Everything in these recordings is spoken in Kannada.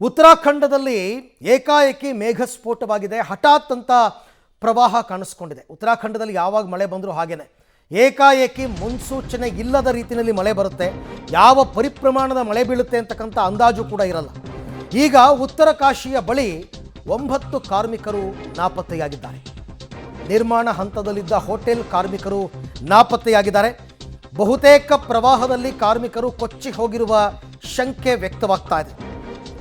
ಉತ್ತರಾಖಂಡದಲ್ಲಿ ಏಕಾಏಕಿ ಮೇಘಸ್ಫೋಟವಾಗಿದೆ. ಹಠಾತ್ ಅಂತ ಪ್ರವಾಹ ಕಾಣಿಸ್ಕೊಂಡಿದೆ. ಉತ್ತರಾಖಂಡದಲ್ಲಿ ಯಾವಾಗ ಮಳೆ ಬಂದರೂ ಹಾಗೇನೆ ಏಕಾಏಕಿ ಮುನ್ಸೂಚನೆ ಇಲ್ಲದ ರೀತಿಯಲ್ಲಿ ಮಳೆ ಬರುತ್ತೆ. ಯಾವ ಪರಿಪ್ರಮಾಣದ ಮಳೆ ಬೀಳುತ್ತೆ ಅಂತಕ್ಕಂಥ ಅಂದಾಜು ಕೂಡ ಇರಲ್ಲ. ಈಗ ಉತ್ತರ ಕಾಶಿಯ ಬಳಿ 9 ಕಾರ್ಮಿಕರು ನಾಪತ್ತೆಯಾಗಿದ್ದಾರೆ. ನಿರ್ಮಾಣ ಹಂತದಲ್ಲಿದ್ದ ಹೋಟೆಲ್ ಕಾರ್ಮಿಕರು ನಾಪತ್ತೆಯಾಗಿದ್ದಾರೆ. ಬಹುತೇಕ ಪ್ರವಾಹದಲ್ಲಿ ಕಾರ್ಮಿಕರು ಕೊಚ್ಚಿ ಹೋಗಿರುವ ಶಂಕೆ ವ್ಯಕ್ತವಾಗ್ತಾ ಇದೆ.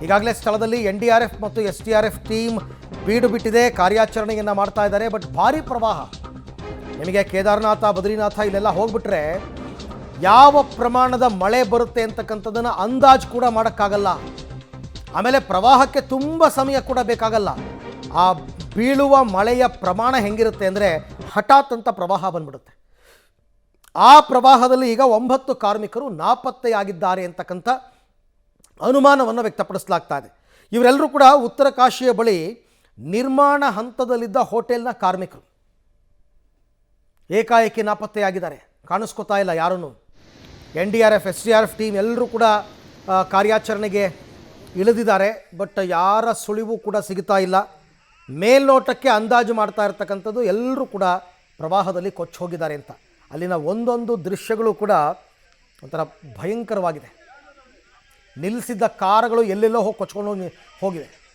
ಈಗಾಗಲೇ ಸ್ಥಳದಲ್ಲಿ NDRF ಮತ್ತು SDRF ಟೀಮ್ ಬೀಡು ಬಿಟ್ಟಿದೆ, ಕಾರ್ಯಾಚರಣೆಯನ್ನು ಮಾಡ್ತಾ ಇದ್ದಾರೆ. ಬಟ್ ಭಾರಿ ಪ್ರವಾಹ, ನಿಮಗೆ ಕೇದಾರನಾಥ ಬದ್ರಿನಾಥ ಇಲ್ಲೆಲ್ಲ ಹೋಗ್ಬಿಟ್ರೆ ಯಾವ ಪ್ರಮಾಣದ ಮಳೆ ಬರುತ್ತೆ ಅಂತಕ್ಕಂಥದ್ದನ್ನು ಅಂದಾಜು ಕೂಡ ಮಾಡೋಕ್ಕಾಗಲ್ಲ. ಆಮೇಲೆ ಪ್ರವಾಹಕ್ಕೆ ತುಂಬ ಸಮಯ ಕೂಡ ಬೇಕಾಗಲ್ಲ. ಆ ಬೀಳುವ ಮಳೆಯ ಪ್ರಮಾಣ ಹೆಂಗಿರುತ್ತೆ ಅಂದರೆ ಹಠಾತ್ ಅಂತ ಪ್ರವಾಹ ಬಂದ್ಬಿಡುತ್ತೆ. ಆ ಪ್ರವಾಹದಲ್ಲಿ ಈಗ 9 ಕಾರ್ಮಿಕರು ನಾಪತ್ತೆಯಾಗಿದ್ದಾರೆ ಅಂತಕ್ಕಂಥ ಅನುಮಾನವನ್ನು ವ್ಯಕ್ತಪಡಿಸಲಾಗ್ತಾ ಇದೆ. ಇವರೆಲ್ಲರೂ ಕೂಡ ಉತ್ತರ ಕಾಶಿಯ ಬಳಿ ನಿರ್ಮಾಣ ಹಂತದಲ್ಲಿದ್ದ ಹೋಟೆಲ್ನ ಕಾರ್ಮಿಕರು. ಏಕಾಏಕಿ ನಾಪತ್ತೆಯಾಗಿದ್ದಾರೆ, ಕಾಣಿಸ್ಕೋತಾ ಇಲ್ಲ ಯಾರೂ. NDRF SDRF ಟೀಮ್ ಎಲ್ಲರೂ ಕೂಡ ಕಾರ್ಯಾಚರಣೆಗೆ ಇಳಿದಿದ್ದಾರೆ. ಬಟ್ ಯಾರ ಸುಳಿವು ಕೂಡ ಸಿಗ್ತಾ ಇಲ್ಲ. ಮೇಲ್ನೋಟಕ್ಕೆ ಅಂದಾಜು ಮಾಡ್ತಾ ಇರ್ತಕ್ಕಂಥದ್ದು ಎಲ್ಲರೂ ಕೂಡ ಪ್ರವಾಹದಲ್ಲಿ ಕೊಚ್ಚಿ ಹೋಗಿದ್ದಾರೆ ಅಂತ. ಅಲ್ಲಿನ ಒಂದೊಂದು ದೃಶ್ಯಗಳು ಕೂಡ ಒಂಥರ ಭಯಂಕರವಾಗಿದೆ. ನಿಲ್ಲಿಸಿದ್ದ ಕಾರುಗಳು ಎಲ್ಲೆಲ್ಲೋ ಹೋಗಿ ಕೊಚ್ಕೊಂಡು ಹೋಗಿವೆ.